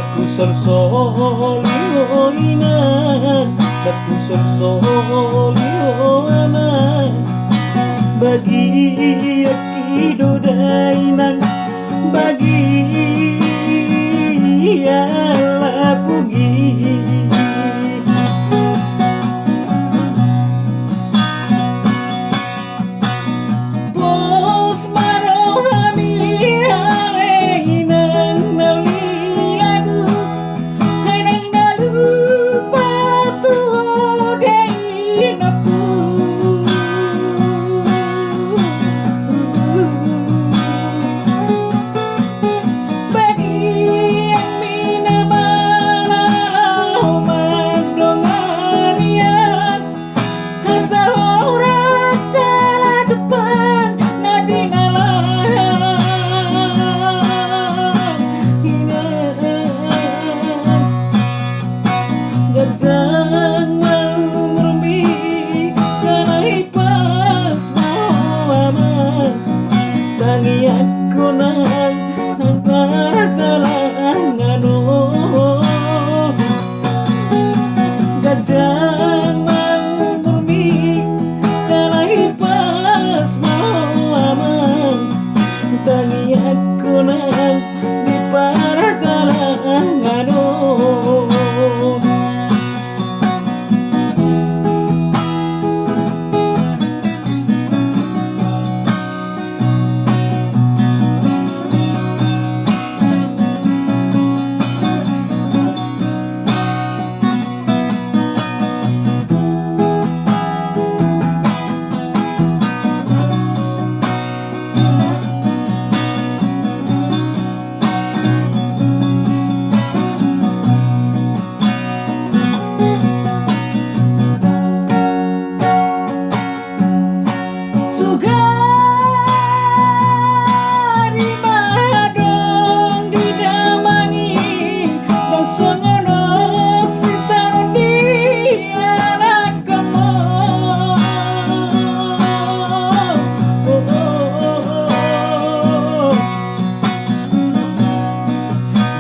Daku sol sol yo inang, daku sol sol yo aman. Bagi akido dainang, bagi ala pugi. Bos marohami inang nauli lagu, inang nalupa tuh dainaku.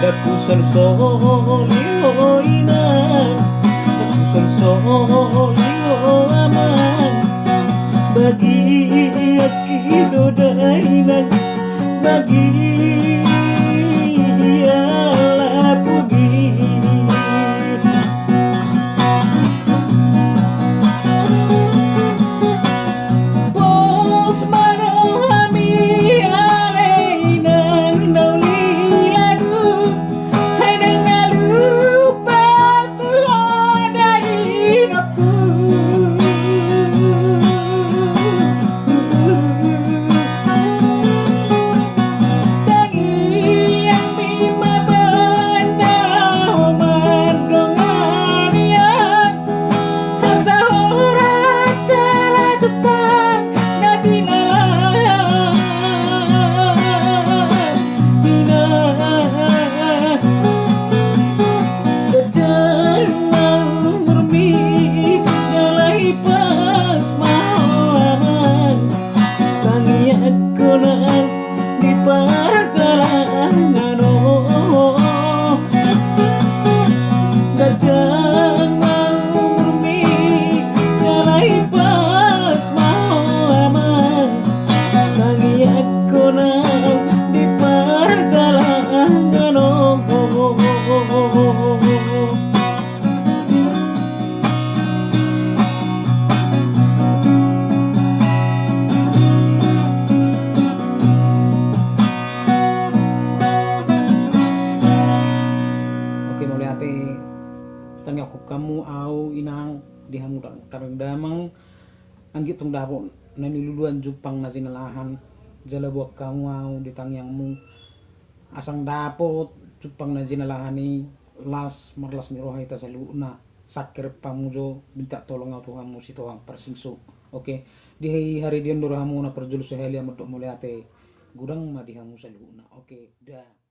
Daku sol sol yo inang, daku sol sol yo aman. Bagi akido dainang, bagi ala pugi. Bos marohami inang nauli lagu, inang nalupa tuh dainaku. Tanya aku kamu au inang dihamudan karang damang anggit tong dapon nani luluan jupang na sinalahan jala buak kamu au ditangyangmu asang dapot jupang na sinalahani las marlas ni roha ita saluna sakir pamujo minta tolong au kamu Sitohang Parsingso. Oke, di hari dia ndorohamu na perjulus seheli amat mulai ate gudang madihamu saluna. Oke, dah.